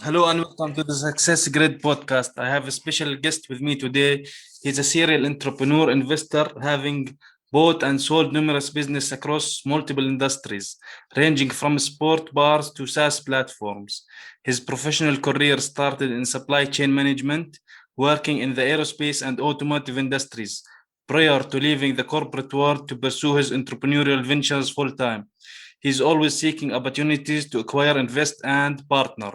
Hello and welcome to the Success Grid podcast. I have a special guest with me today. He's a serial entrepreneur investor having bought and sold numerous business across multiple industries, ranging from sport bars to SaaS platforms. His professional career started in supply chain management, working in the aerospace and automotive industries, prior to leaving the corporate world to pursue his entrepreneurial ventures full time. He's always seeking opportunities to acquire, invest, and partner.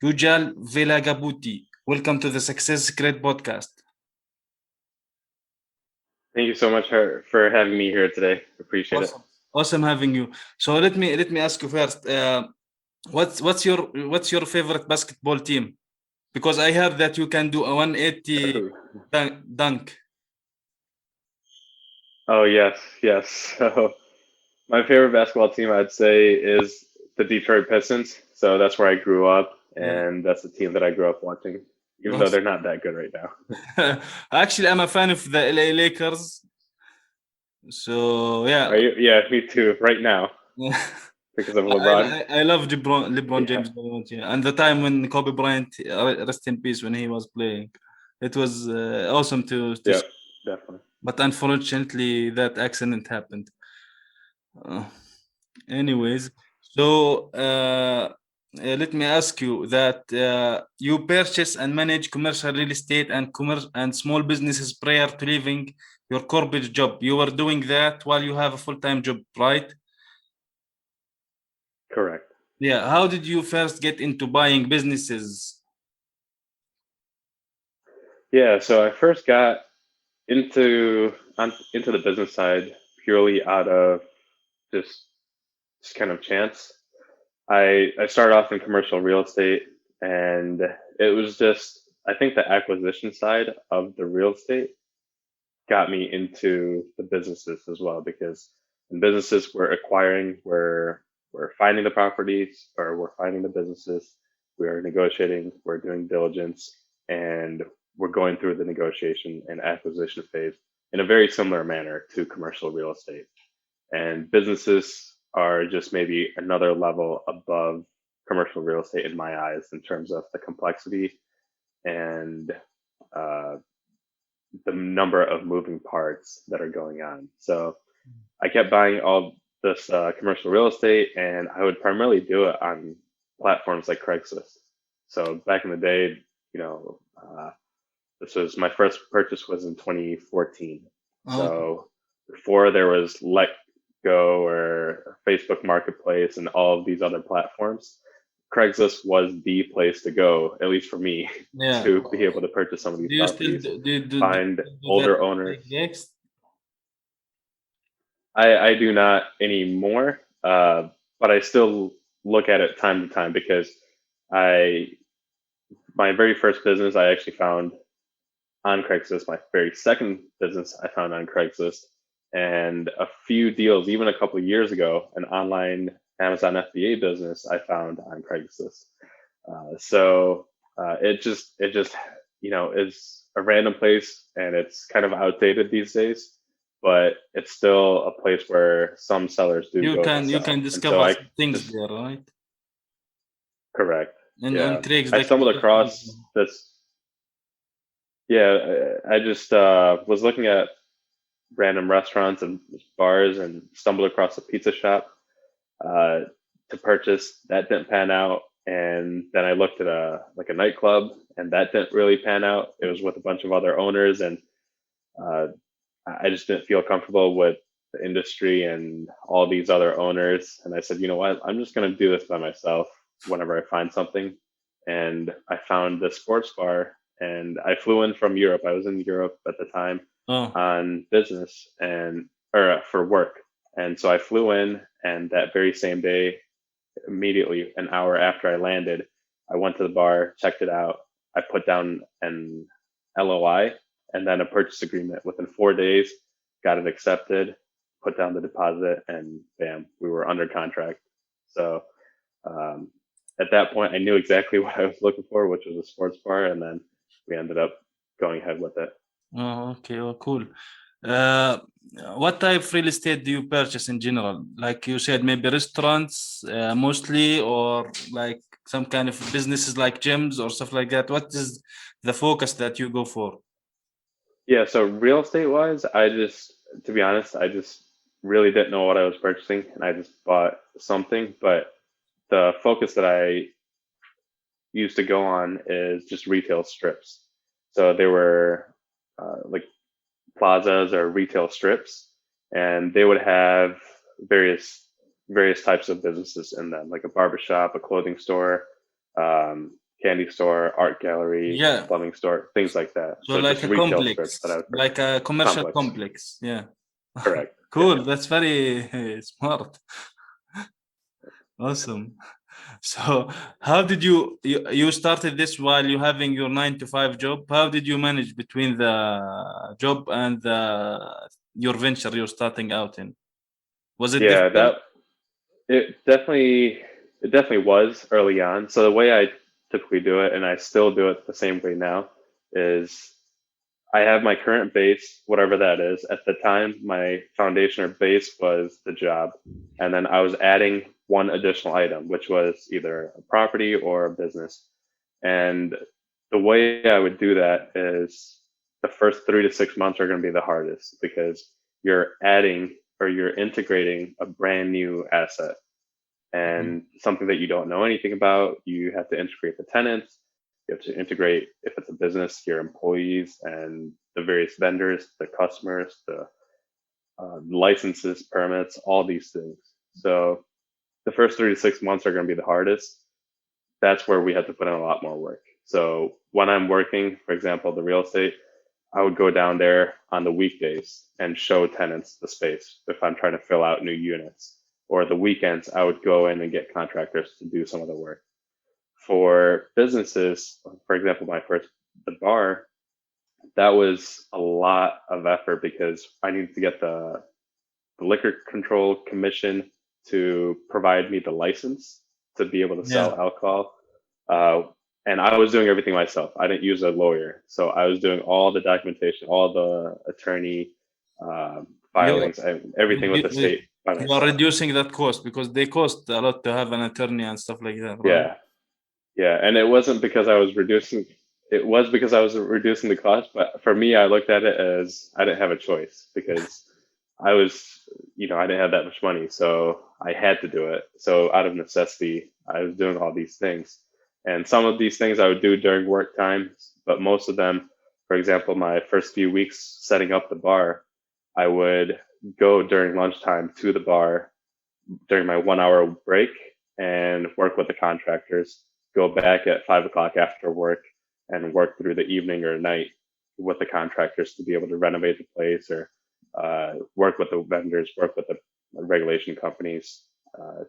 Ujwal Velagapudi, welcome to the Success Great podcast. Thank you so much for having me here today. Appreciate it. Awesome, awesome having you. So let me ask you first. What's your favorite basketball team? Because I heard that you can do a 180 dunk. Oh yes, yes. So my favorite basketball team I'd say is the Detroit Pistons. So that's where I grew up, Yeah, and that's the team that I grew up watching, even though they're awesome. not that good right now. Actually, I'm a fan of the LA Lakers. So Are yeah. you? Yeah, me too. Right now because of I, LeBron. I I love LeBron Yeah, James very much. Yeah. And the time when Kobe Bryant, rest in peace, when he was playing, it was awesome to yeah, see. definitely. But unfortunately, that accident happened. Uh, anyways, so let me ask you that you purchase and manage commercial real estate and commerce and small businesses prior to leaving your corporate job. You were doing that while you have a full-time job, right? Correct. Yeah. How did you first get into buying businesses? Yeah. So I first got into the business side purely out of just just kind of chance. I started off in commercial real estate, and it was just I think the acquisition side of the real estate got me into the businesses as well, because in businesses we're acquiring, we're finding the properties, or we're finding the businesses, we are negotiating, we're doing diligence, and we're going through the negotiation and acquisition phase in a very similar manner to commercial real estate. And businesses are just maybe another level above commercial real estate in my eyes in terms of the complexity and uh, the number of moving parts that are going on. So I kept buying all this commercial real estate, and I would primarily do it on platforms like Craigslist. So back in the day, you know, this was my first purchase was in 2014. Okay. So before there was Let Go or Facebook Marketplace and all of these other platforms, Craigslist was the place to go, at least for me, Yeah. to be able to purchase some of these Do you still properties, do find you do that older like owners. next? I do not anymore, but I still look at it time to time because I my very first business I actually found on Craigslist. My very second business I found on Craigslist, and a few deals, even a couple of years ago, an online Amazon FBA business I found on Craigslist. So it just is a random place, and it's kind of outdated these days, but it's still a place where some sellers do You go to can you sell. can And so discover I some things just there, right? correct, And on yeah. tricks I that you stumbled can across this. Yeah, I just was looking at random restaurants and bars and stumbled across a pizza shop uh, to purchase. That didn't pan out, and then I looked at a nightclub, and that didn't really pan out. It was with a bunch of other owners, and uh, I just didn't feel comfortable with the industry and all these other owners. And I said, you know what, I'm just going to do this by myself whenever I find something. And I found the sports bar, and I flew in from Europe. I was in Europe at the time oh, on business and or for work. And so I flew in, and that very same day, immediately an hour after I landed, I went to the bar, checked it out. I put down an LOI and then a purchase agreement within 4 days, got it accepted, put down the deposit, and bam, we were under contract. So um, at that point, I knew exactly what I was looking for, which was a sports bar, and then we ended up going ahead with it. oh, okay, oh, cool. Uh, what type of real estate do you purchase in general? Like you said, maybe restaurants, mostly, or like some kind of businesses like gyms or stuff like that? What is the focus that you go for? Yeah, so real estate wise, to be honest, I just really didn't know what I was purchasing and I just bought something. But the focus that I used to go on is just retail strips. So they were like plazas or retail strips, and they would have various various types of businesses in them, like a barbershop, a clothing store, candy store, art gallery, Yeah. plumbing store, things like that. So So like just a retail strips that I complex, would like purchase. a commercial Complex, complex. Yeah. correct. Yeah. Cool. That's very smart. Awesome. So how did you started this while you having your 9 to 5 job? How did you manage between the job and your venture you're starting out in? Was it Yeah, difficult? that it definitely was early on. So the way I typically do it, and I still do it the same way now, is I have my current base, whatever that is. At the time, my foundation or base was the job. And then I was adding one additional item, which was either a property or a business. And the way I would do that is the first 3 to 6 months are going to be the hardest because you're adding or you're integrating a brand new asset Mhm. and something that you don't know anything about. You have to integrate the tenants. You have to integrate, if it's a business, your employees and the various vendors, the customers, the licenses, permits, all these things. So the first 3 to 6 months are going to be the hardest. That's where we have to put in a lot more work. So when I'm working, for example, the real estate, I would go down there on the weekdays and show tenants the space if I'm trying to fill out new units. Or the weekends, I would go in and get contractors to do some of the work. For businesses, for example, my first the bar, that was a lot of effort because I needed to get the liquor control commission to provide me the license to be able to Yeah. sell alcohol. Uh, and I was doing everything myself. I didn't use a lawyer. So I was doing all the documentation, all the attorney You filings, and everything with the you state by you are myself. reducing that cost because they cost a lot to have an attorney and stuff like that, right? Yeah. Yeah. And it wasn't because I was reducing, it was because I was reducing the cost. But for me, I looked at it as I didn't have a choice because I was, I didn't have that much money, so I had to do it. So out of necessity, I was doing all these things. And some of these things I would do during work times, but most of them, for example, my first few weeks setting up the bar, I would go during lunchtime to the bar during my 1 hour break and work with the contractors, go back at 5 o'clock after work and work through the evening or night with the contractors to be able to renovate the place or work with the vendors, work with the regulation companies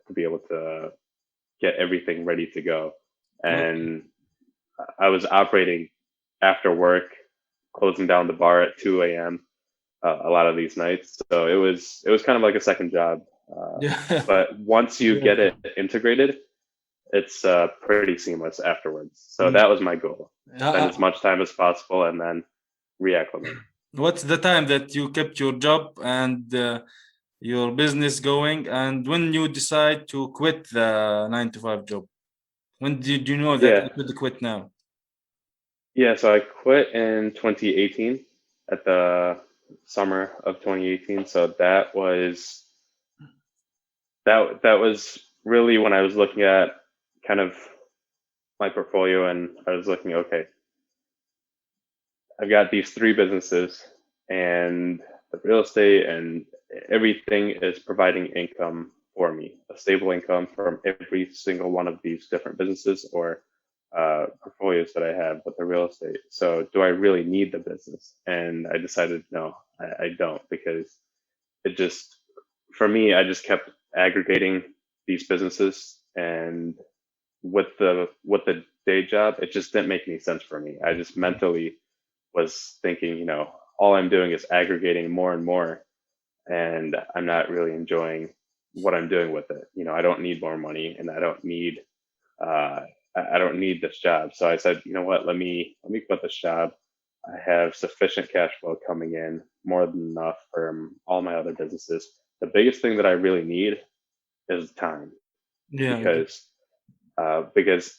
to be able to get everything ready to go. Okay. And I was operating after work, closing down the bar at 2 a.m. A lot of these nights. So it was kind of like a second job. Uh, Yeah. but once you Yeah. get it integrated, it's pretty seamless afterwards. So Mm. that was my goal: spend as Uh, much time as possible and then reacclimate. what's the time that you kept your job and your business going, and when you decide to quit the 9 to 5 job? When did you know that Yeah, I could quit now? yeah. So I quit in 2018 at the summer of 2018. So that was really when I was looking at kind of my portfolio and I was looking, okay, I've got these three businesses and the real estate and everything is providing income for me, a stable income from every single one of these different businesses or portfolios that I have with the real estate. So do I really need the business? And I decided no, I don't because it just, for me, I just kept aggregating these businesses and with the day job, it just didn't make any sense for me. I just mentally was thinking, all I'm doing is aggregating more and more, and I'm not really enjoying what I'm doing with it. I don't need more money, and uh, I don't need this job. So I said, you know what? Let me quit this job. I have sufficient cash flow coming in, more than enough from all my other businesses. The biggest thing that I really need is time Yeah. because because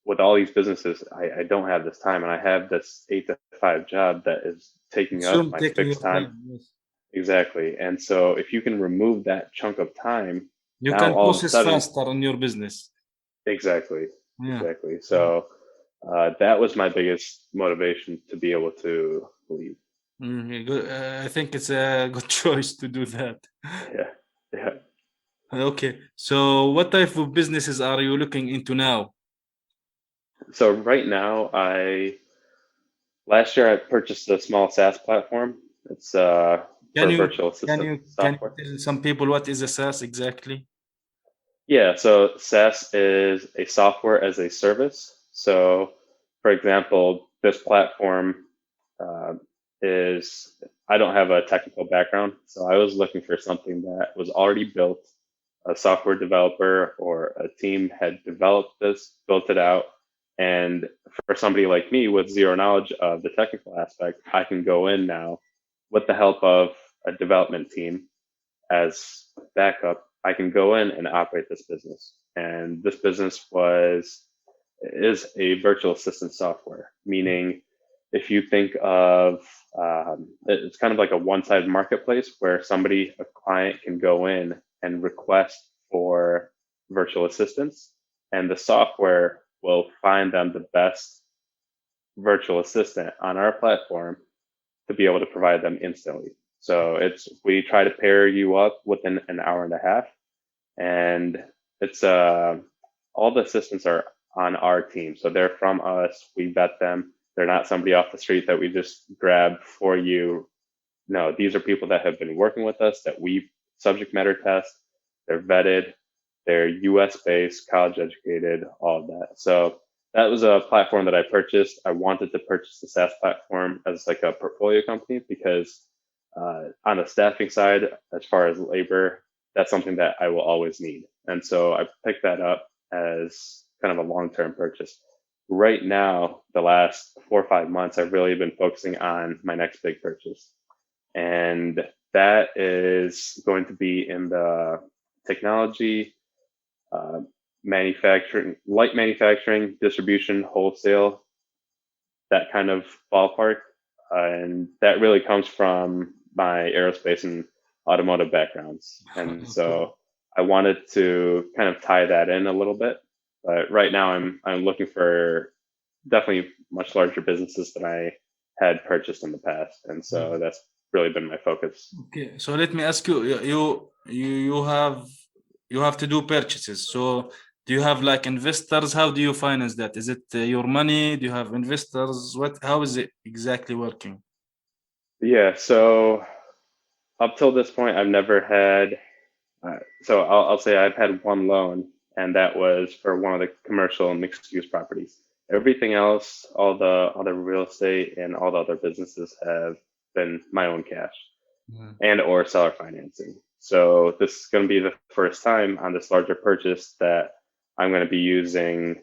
with all these businesses, I don't have this time, and I have this 8 to 5 job that is taking up Assume my taking fixed your time. time. Yes. Exactly. And so if you can remove that chunk of time, You now can all of a process sudden, faster in your business. exactly, Yeah. exactly. So that was my biggest motivation to be able to leave. Good. I think it's a good choice to do that. Yeah. Yeah. Okay. So what type of businesses are you looking into now? So right now, last year I purchased a small SaaS platform. It's Can for you virtual assistant can you software. tell some people what is a SaaS exactly? Yeah, so SaaS is a software as a service. So, for example, this platform uh, is, I don't have a technical background, so I was looking for something that was already built. A software developer or a team had developed this, built it out, and for somebody like me with zero knowledge of the technical aspect, I can go in now with the help of a development team as backup. I can go in and operate this business. And this business is a virtual assistant software, meaning if you think of it's kind of like a one-sided marketplace where a client can go in and request for virtual assistants, and the software will find them the best virtual assistant on our platform to be able to provide them instantly. So we try to pair you up within an hour and a half, and it's all the assistants are on our team, so they're from us. We vet them. They're not somebody off the street that we just grab for you. No, these are people that have been working with us that we subject matter test. They're vetted. They're U.S. based, college educated, all of that. So that was a platform that I purchased. I wanted to purchase the SaaS platform as like a portfolio company because on the staffing side, as far as labor, that's something that I will always need. And so I picked that up as kind of a long-term purchase. Right now, the last 4 or 5 months, I've really been focusing on my next big purchase. And that is going to be in the technology, uh, light manufacturing, distribution, wholesale, that kind of ballpark. And that really comes from my aerospace and automotive backgrounds. And Okay. so I wanted to kind of tie that in a little bit. But right now I'm looking for definitely much larger businesses than I had purchased in the past. And so that's really been my focus. Okay. So let me ask you, you have to do purchases. So do you have like investors? How do you finance that? Is it your money? Do you have investors? How is it exactly working? Yeah, so up till this point, I've never had. So I'll say I've had one loan, and that was for one of the commercial and mixed-use properties. Everything else, all the other real estate and all the other businesses have been my own cash Yeah. and or seller financing. So this is going to be the first time on this larger purchase that I'm going to be using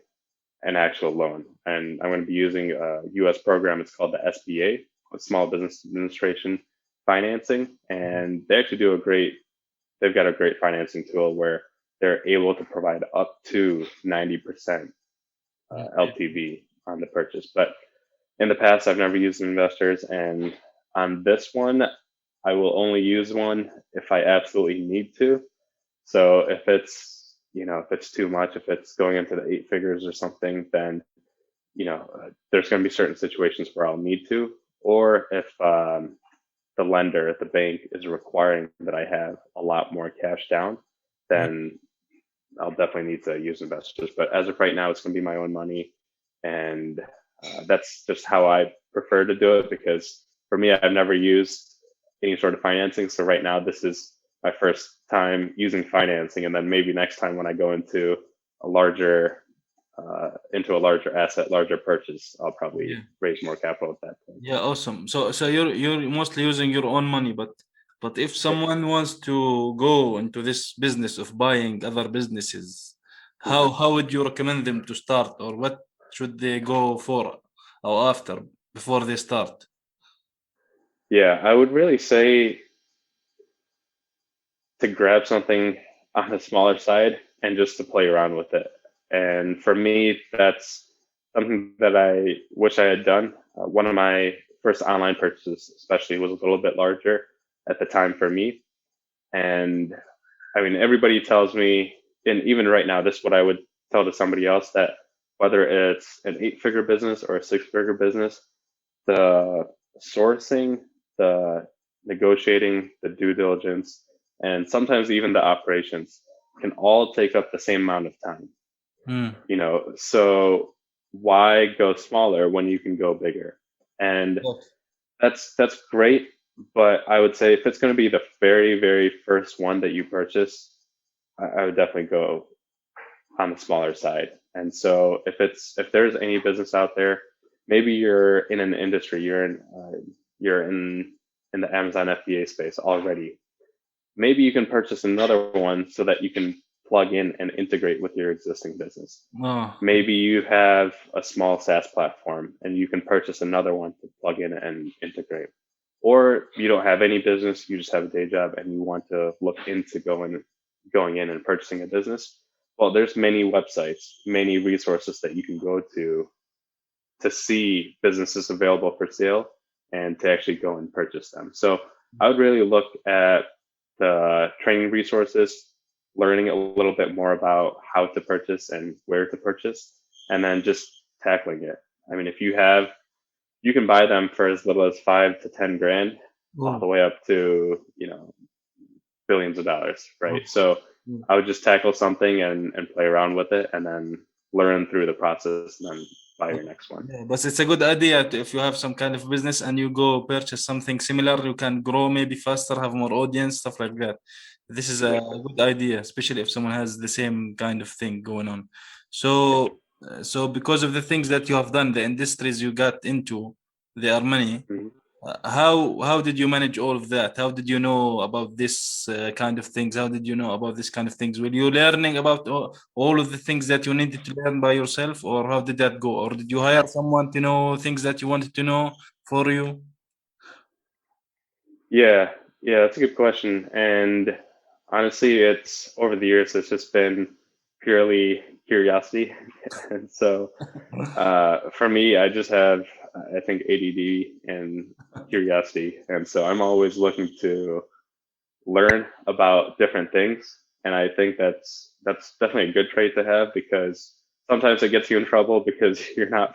an actual loan, and I'm going to be using a U.S. program. It's called the SBA, Small Business Administration Financing, and they actually do a great. They've got a great financing tool where they're able to provide up to 90% Okay. LTV on the purchase. But in the past, I've never used investors, and on this one, I will only use one if I absolutely need to. So if it's too much, if it's going into the 8 figures or something, then there's going to be certain situations where I'll need to, or if the lender at the bank is requiring that I have a lot more cash down, Yeah. then I'll definitely need to use investors. But as of right now, it's going to be my own money, and that's just how I prefer to do it because for me, I've never used any sort of financing. So right now, this is my first time using financing, and then maybe next time when I go into a larger asset, larger purchase, I'll probably Yeah. raise more capital at that point. Yeah, awesome. So you're mostly using your own money, but if Yep. someone wants to go into this business of buying other businesses, Mhm. how would you recommend them to start, or what should they go for or after before they start? Yeah, I would really say to grab something on the smaller side and just to play around with it. And for me, that's something that I wish I had done. One of my first online purchases, especially, was a little bit larger at the time for me. And I mean, everybody tells me, and even right now, this is what I would tell to somebody else, that whether it's an 8-figure business or a 6-figure business, the sourcing, the negotiating, the due diligence, and sometimes even the operations can all take up the same amount of time. Mm. So why go smaller when you can go bigger? And that's great, but I would say if it's going to be the very, very first one that you purchase, I would definitely go on the smaller side. And so if there's any business out there, maybe you're in an industry, you're in the Amazon FBA space already. Maybe you can purchase another one so that you can plug in and integrate with your existing business. Oh. Maybe you have a small SaaS platform and you can purchase another one to plug in and integrate. Or you don't have any business, you just have a day job and you want to look into going in and purchasing a business. Well, there's many websites, many resources that you can go to see businesses available for sale and to actually go and purchase them. So I would really look at the training resources, learning a little bit more about how to purchase and where to purchase, and then just tackling it. I mean, you can buy them for as little as 5 to 10 grand, all the way up to, billions of dollars, right? So I would just tackle something and play around with it and then learn through the process and then buy your next one. Yeah, but it's a good idea if you have some kind of business and you go purchase something similar, you can grow maybe faster, have more audience, stuff like that. This is a good idea, especially if someone has the same kind of thing going on. So because of the things that you have done, the industries you got into, there are many. How did you manage all of that? How did you know about this kind of things? How did you know about this kind of things? Were you learning about all of the things that you needed to learn by yourself, or how did that go? Or did you hire someone to know things that you wanted to know for you? Yeah, that's a good question. And honestly, it's over the years, it's just been purely curiosity. And so for me, I just have, I think, ADD and curiosity. And so I'm always looking to learn about different things. And I think that's definitely a good trait to have, because sometimes it gets you in trouble because you're not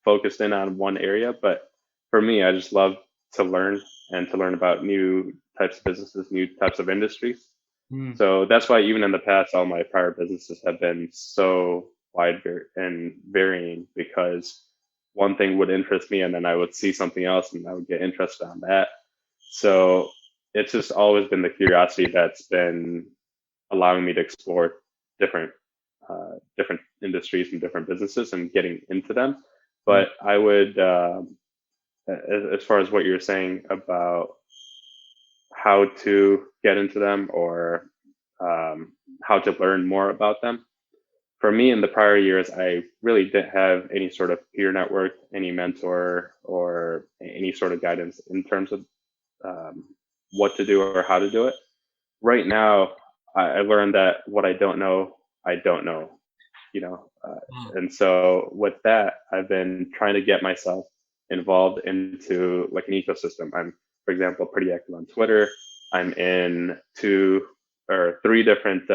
focused in on one area. But for me, I just love to learn and to learn about new types of businesses, new types of industries. So that's why even in the past, all my prior businesses have been so wide and varying, because one thing would interest me and then I would see something else and I would get interested on that. So it's just always been the curiosity that's been allowing me to explore different different industries and different businesses and getting into them. But I would, as far as what you're saying about how to get into them or how to learn more about them. For me, in the prior years, I really didn't have any sort of peer network, any mentor, or any sort of guidance in terms of what to do or how to do it. Right now, I learned that what I don't know, I don't know, and so with that, I've been trying to get myself involved into like an ecosystem. I'm, for example, pretty active on Twitter. I'm in 2 or 3 different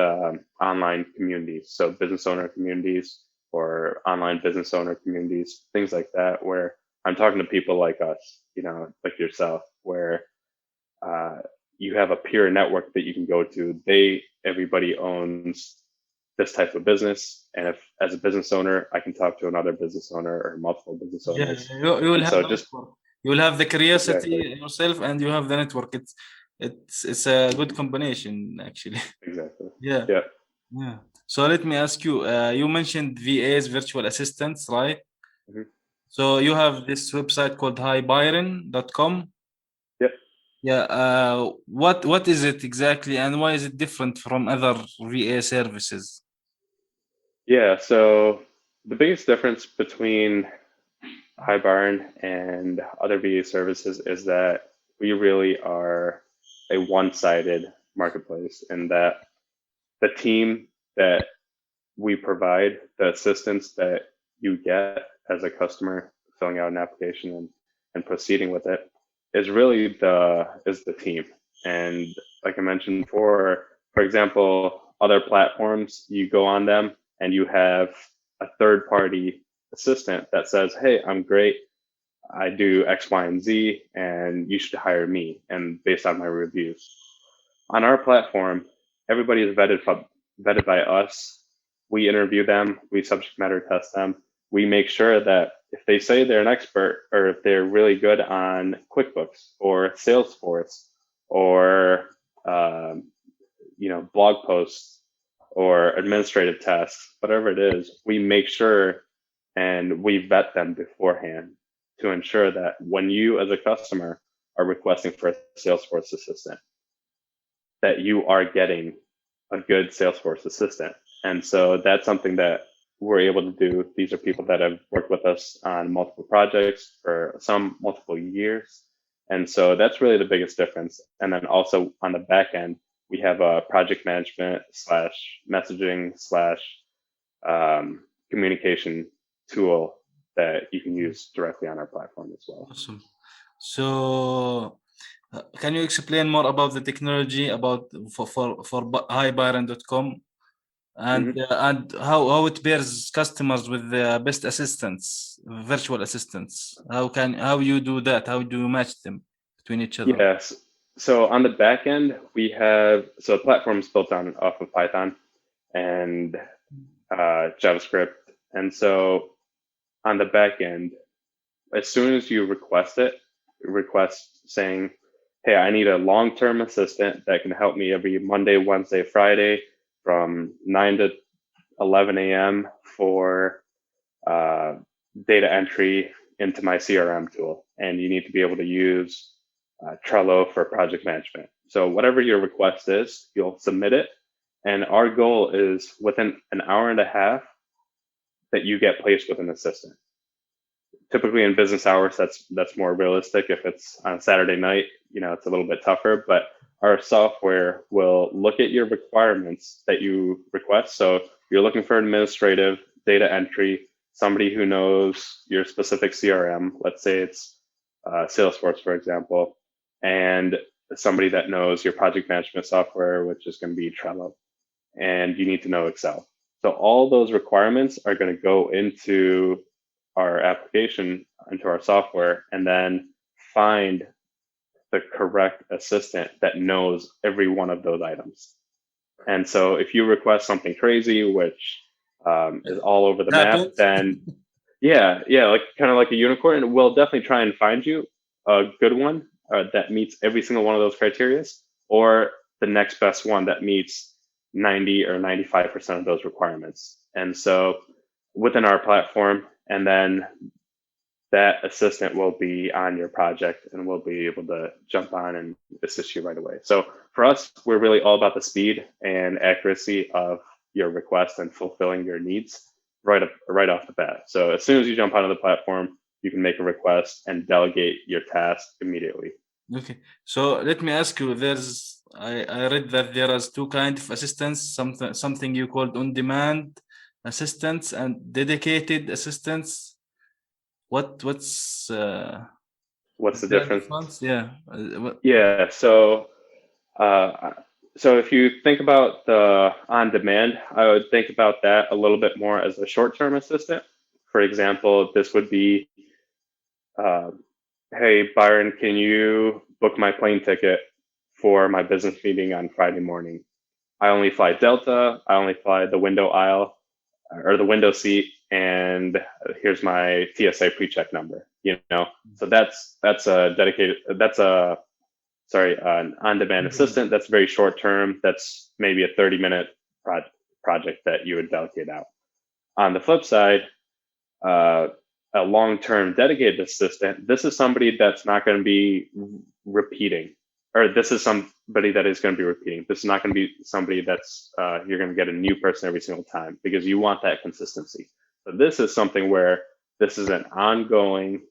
online communities, so business owner communities or online business owner communities, things like that, where I'm talking to people like us, like yourself, where you have a peer network that you can go to. Everybody owns this type of business, and if as a business owner, I can talk to another business owner or multiple business Yeah, owners. you will And have so the just network. You will have the curiosity exactly, yourself, and you have the network. It's a good combination, actually. exactly, Yeah, yeah. yeah. So let me ask you. You mentioned VAs, virtual assistants, right? Mhm. So you have this website called highbyron.com. Yep. Yeah. What is it exactly, and why is it different from other VA services? Yeah. So the biggest difference between Barn and other VA services is that we really are a one-sided marketplace, and that the team that we provide, the assistance that you get as a customer filling out an application and proceeding with it is really the team. And like I mentioned before, for example, other platforms, you go on them and you have a third party assistant that says, hey, I'm great. I do X, Y, and Z, and you should hire me. And based on my reviews on our platform, everybody is vetted by us. We interview them, we subject matter test them. We make sure that if they say they're an expert or if they're really good on QuickBooks or Salesforce or blog posts or administrative tasks, whatever it is, we make sure and we vet them beforehand to ensure that when you as a customer are requesting for a Salesforce assistant, that you are getting a good Salesforce assistant. And so that's something that we're able to do. These are people that have worked with us on multiple projects for some multiple years. And so that's really the biggest difference. And then also on the back end, we have a project management / messaging / communication tool that you can use directly on our platform as well. Awesome. So, can you explain more about the technology about for highbyron.com and how it pairs customers with the best assistants, virtual assistants? How you do that? How do you match them between each other? Yes. So on the back end, we have the platform's built off of Python and JavaScript, and so on the back end, as soon as you request saying, hey, I need a long-term assistant that can help me every Monday, Wednesday, Friday from 9 to 11 a.m. for data entry into my CRM tool. And you need to be able to use Trello for project management. So whatever your request is, you'll submit it. And our goal is within an hour and a half that you get placed with an assistant. Typically in business hours, that's more realistic. If it's on a Saturday night, it's a little bit tougher, but our software will look at your requirements that you request. So you're looking for administrative data entry, somebody who knows your specific CRM. Let's say it's Salesforce, for example, and somebody that knows your project management software, which is going to be Trello, and you need to know Excel. So all those requirements are going to go into our application, into our software, and then find the correct assistant that knows every one of those items. And so if you request something crazy, which is all over the map, then like kind of like a unicorn, we'll definitely try and find you a good one that meets every single one of those criteria, or the next best one that meets 90 or 95% of those requirements. And so within our platform, and then that assistant will be on your project and will be able to jump on and assist you right away. So for us, we're really all about the speed and accuracy of your request and fulfilling your needs right off the bat. So as soon as you jump onto the platform, you can make a request and delegate your task immediately. Okay. So let me ask you, I read that there is two kinds of assistants, something you called on-demand assistants and dedicated assistants. What's the difference? Yeah. So if you think about the on-demand, I would think about that a little bit more as a short-term assistant. For example, this would be, hey, Byron, can you book my plane ticket for my business meeting on Friday morning? I only fly Delta. I only fly the window aisle or the window seat, and here's my TSA pre-check number. So that's an on-demand assistant. That's very short term. That's maybe a 30-minute project that you would delegate out. On the flip side, a long-term dedicated assistant, this is somebody that's not going to be repeating, or this is somebody that is going to be repeating. This is not going to be somebody that's you're going to get a new person every single time, because you want that consistency. So this is something where this is an ongoing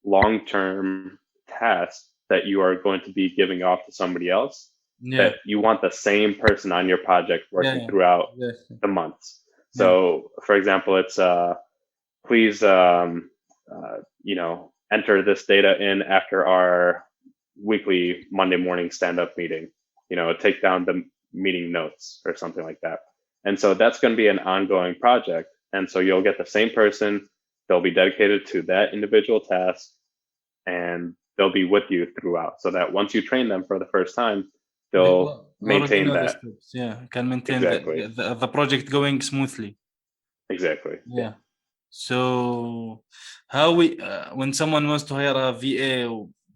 long-term task that you are going to be giving off to somebody else, that you want the same person on your project working throughout the months. So, for example, it's please, enter this data in after our weekly Monday morning stand-up meeting. Take down the meeting notes or something like that. And so that's going to be an ongoing project. And so you'll get the same person. They'll be dedicated to that individual task, and they'll be with you throughout. So that once you train them for the first time, They they'll already maintain know the that. steps. Yeah, can maintain Exactly. the project going smoothly. Exactly. Yeah. So how when someone wants to hire a VA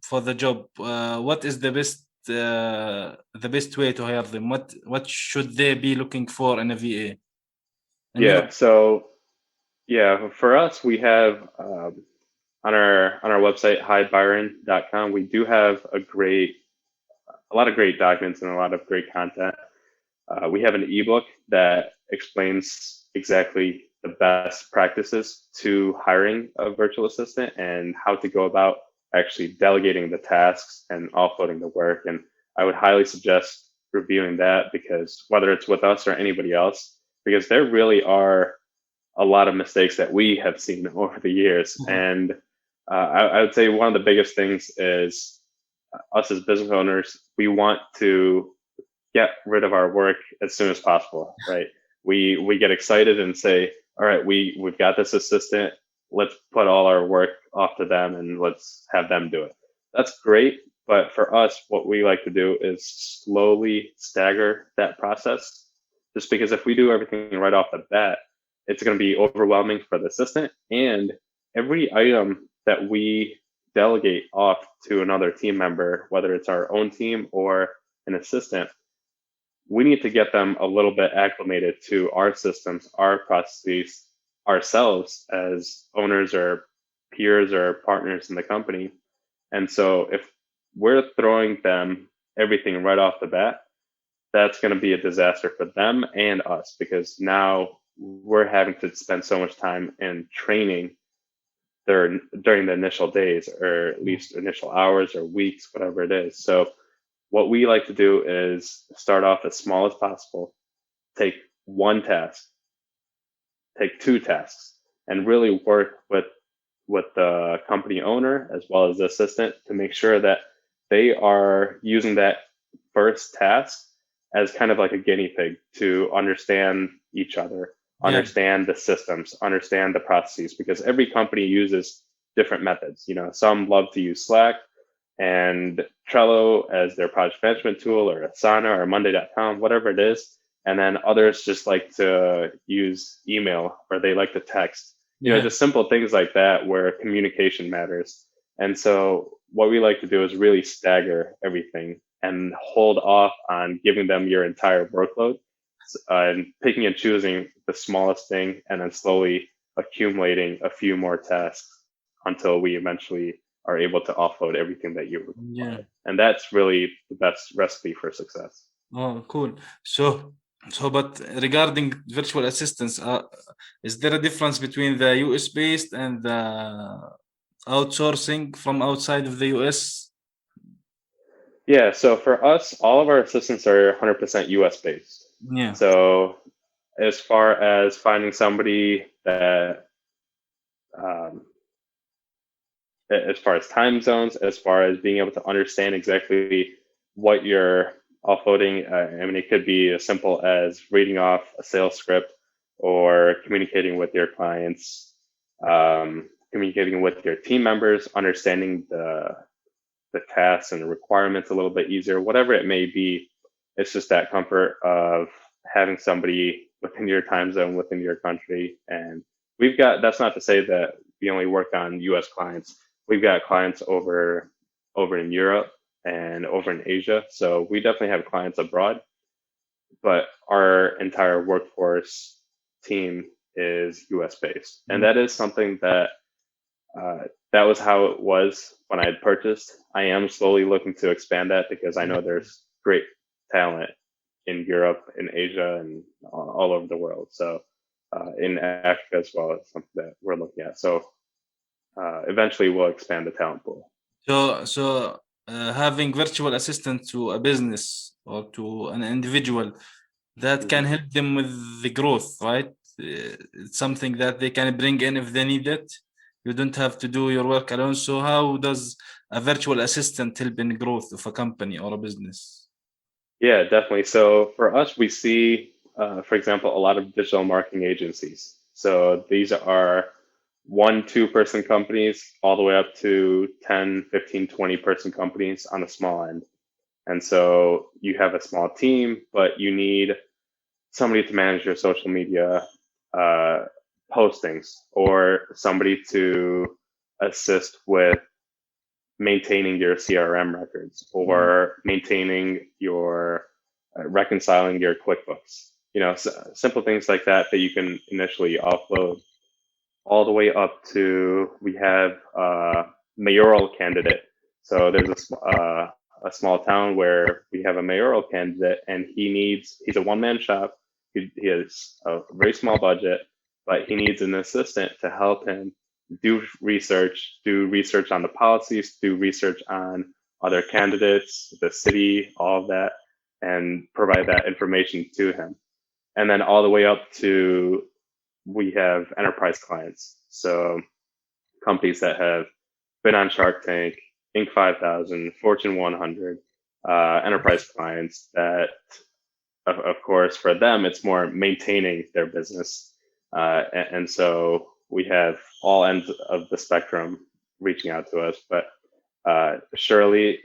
for the job, what is the best way to hire them? What should they be looking for in a VA? And you, Yeah. So yeah, for us, we have on our website, highbyron.com, we do have a lot of great documents and a lot of great content. We have an ebook that explains exactly the best practices to hiring a virtual assistant and how to go about actually delegating the tasks and offloading the work. And I would highly suggest reviewing that, because whether it's with us or anybody else, because there really are a lot of mistakes that we have seen over the years. And I would say one of the biggest things is us as business owners, we want to get rid of our work as soon as possible, right? We get excited and say, all right, we've got this assistant. Let's put all our work off to them and let's have them do it. That's great. But for us, what we like to do is slowly stagger that process. Just because if we do everything right off the bat, it's going to be overwhelming for the assistant. And every item that we delegate off to another team member, whether it's our own team or an assistant, we need to get them a little bit acclimated to our systems, our processes, ourselves as owners or peers or partners in the company. And so if we're throwing them everything right off the bat, that's going to be a disaster for them and us, because now we're having to spend so much time in training during the initial days, or at least initial hours or weeks, whatever it is. So what we like to do is start off as small as possible, take one task, take two tasks, and really work with the company owner as well as the assistant to make sure that they are using that first task as kind of like a guinea pig to understand each other, understand the systems, understand the processes, because every company uses different methods. Some love to use Slack and Trello as their project management tool, or Asana or Monday.com, whatever it is. And then others just like to use email, or they like to text, just simple things like that where communication matters. And so what we like to do is really stagger everything and hold off on giving them your entire workload, and picking and choosing the smallest thing, and then slowly accumulating a few more tasks until we eventually are able to offload everything that you require. And that's really the best recipe for success. Oh, cool. But regarding virtual assistants, is there a difference between the US based and the outsourcing from outside of the US? Yeah, so for us, all of our assistants are 100% US based. Yeah. So as far as finding somebody that, as far as time zones, as far as being able to understand exactly what you're offloading, it could be as simple as reading off a sales script, or communicating with your clients, communicating with your team members, understanding the tasks and the requirements a little bit easier, whatever it may be. It's just that comfort of having somebody within your time zone, within your country. And that's not to say that we only work on US clients. We've got clients over in Europe and over in Asia. So we definitely have clients abroad, but our entire workforce team is US based. And that is something that was how it was when I had purchased. I am slowly looking to expand that, because I know there's great talent in Europe, in Asia, and all over the world. So in Africa as well, it's something that we're looking at. So eventually we'll expand the talent pool. So having virtual assistant to a business or to an individual, that can help them with the growth, right? it's something that they can bring in if they need it. You don't have to do your work alone. So how does a virtual assistant help in growth of a company or a business? Yeah, definitely. So for us, we see, for example, a lot of digital marketing agencies. So these are 1, 2 person companies all the way up to 10, 15, 20 person companies on the small end. And so you have a small team, but you need somebody to manage your social media uh, postings or somebody to assist with maintaining your CRM records Mm. or maintaining your reconciling your QuickBooks. Simple things like that that you can initially offload, all the way up to we have a mayoral candidate. So there's a small town where we have a mayoral candidate, and he's a one man shop. He has a very small budget, but he needs an assistant to help him do research on the policies, do research on other candidates, the city, all of that, and provide that information to him. And then all the way up to we have enterprise clients. So companies that have been on Shark Tank, Inc. 5000, Fortune 100, enterprise clients that, of course, for them, it's more maintaining their business. And so we have all ends of the spectrum reaching out to us. But surely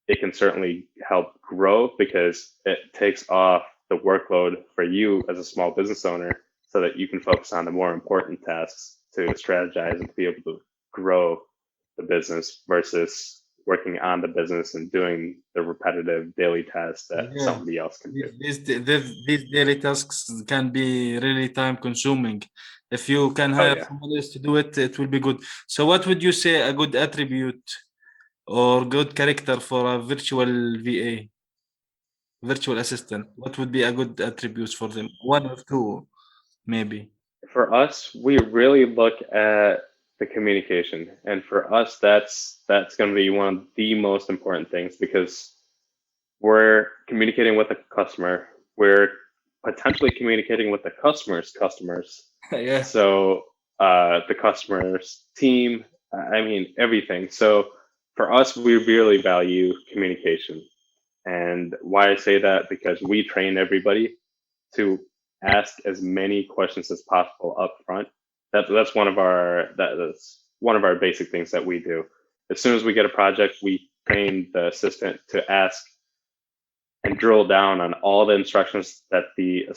it can certainly help grow because it takes off the workload for you as a small business owner so that you can focus on the more important tasks to strategize and to be able to grow the business versus working on the business and doing the repetitive daily tasks that Yeah, somebody else can do. these daily tasks can be really time consuming. If you can Oh hire yeah. someone else to do it, it will be good. So, what would you say a good attribute or good character for a virtual VA, virtual assistant? What would be a good attributes for them? One or two, maybe. For us, we really look at the communication, and for us, that's going to be one of the most important things because we're communicating with the customer. We're potentially communicating with the customer's customers. Yeah. So the customer's team, I mean, everything. So for us, we really value communication. And why I say that, because we train everybody to ask as many questions as possible up front. That's one of our basic things that we do. As soon as we get a project, we train the assistant to ask and drill down on all the instructions that the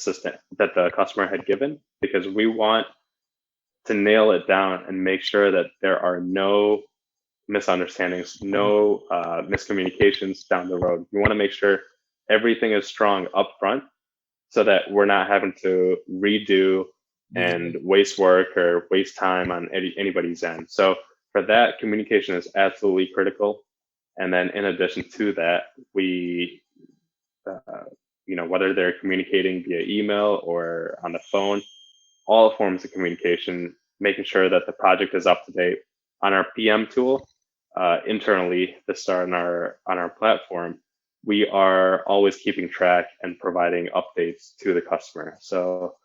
customer had given, because we want to nail it down and make sure that there are no misunderstandings, no miscommunications down the road. We want to make sure everything is strong up front so that we're not having to redo and waste work or waste time on anybody's end. So for that, communication is absolutely critical. And then in addition to that, we uh, whether they're communicating via email or on the phone, all forms of communication, making sure that the project is up to date on our PM tool internally. This on our platform, we are always keeping track and providing updates to the customer. So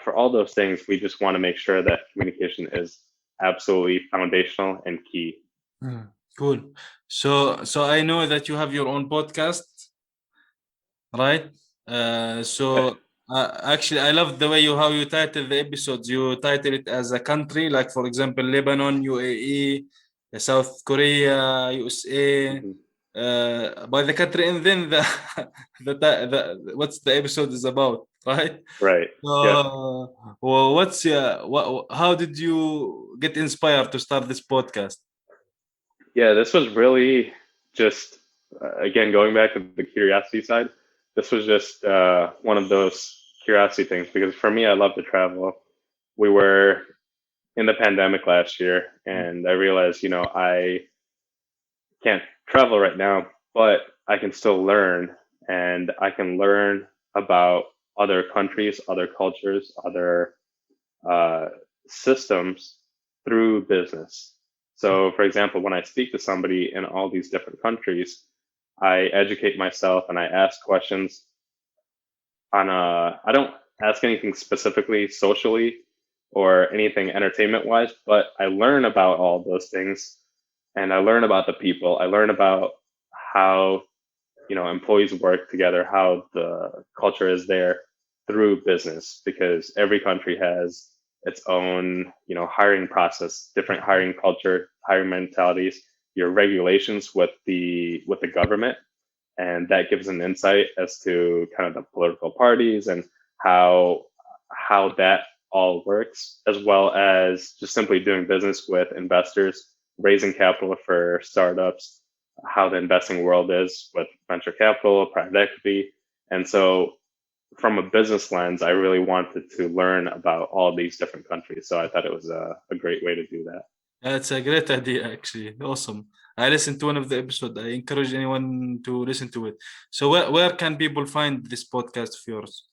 for all those things, we just want to make sure that communication is absolutely foundational and key. Mm, cool. So I know that you have your own podcast, right? Actually, I love the way how you title the episodes. You title it as a country, like for example, Lebanon, UAE, South Korea, USA, Mhm. by the country, and then the what's the episode is about, right? Right. Yep. Well, how did you get inspired to start this podcast? Yeah, this was really just, again, going back to the curiosity side, this was just one of those curiosity things because for me, I love to travel. We were in the pandemic last year, and I realized, I can't travel right now, but I can still learn, and I can learn about other countries, other cultures, other uh, systems through business. So, for example, when I speak to somebody in all these different countries, I educate myself and I ask questions on a, I don't ask anything specifically socially or anything entertainment wise, but I learn about all those things and I learn about the people. I learn about how, employees work together, how the culture is there through business, because every country has its own, hiring process, different hiring culture, hiring mentalities, your regulations with the government, and that gives an insight as to kind of the political parties and how that all works, as well as just simply doing business with investors, raising capital for startups, how the investing world is with venture capital, private equity. And so from a business lens, I really wanted to learn about all these different countries. So I thought it was a great way to do that. That's a great idea, actually. Awesome. I listened to one of the episodes. I encourage anyone to listen to it. So where can people find this podcast of yours?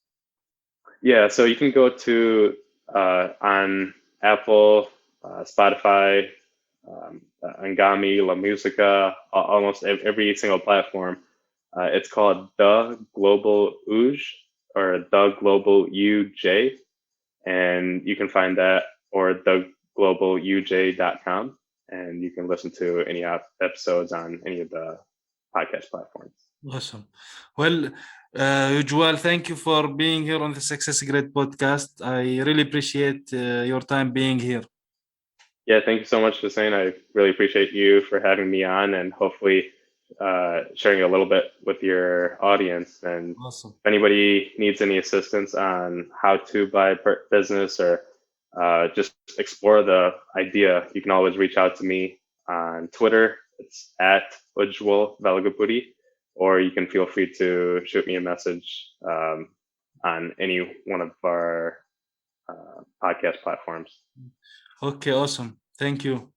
Yeah, so you can go to on Apple, Spotify, Angami, La Musica, almost every single platform. It's called The Global Uj or The Global UJ, and you can find that or theglobaluj.com, and you can listen to any episodes on any of the podcast platforms. Awesome. Well, Ujwal, thank you for being here on the Success Great podcast. I really appreciate your time being here. Yeah, thank you so much, Hussein. I really appreciate you for having me on and hopefully sharing a little bit with your audience. And Awesome. if anybody needs any assistance on how to buy business or just explore the idea, you can always reach out to me on Twitter. It's at Ujwal Velagapudi, or you can feel free to shoot me a message on any one of our podcast platforms. Okay, awesome. Thank you.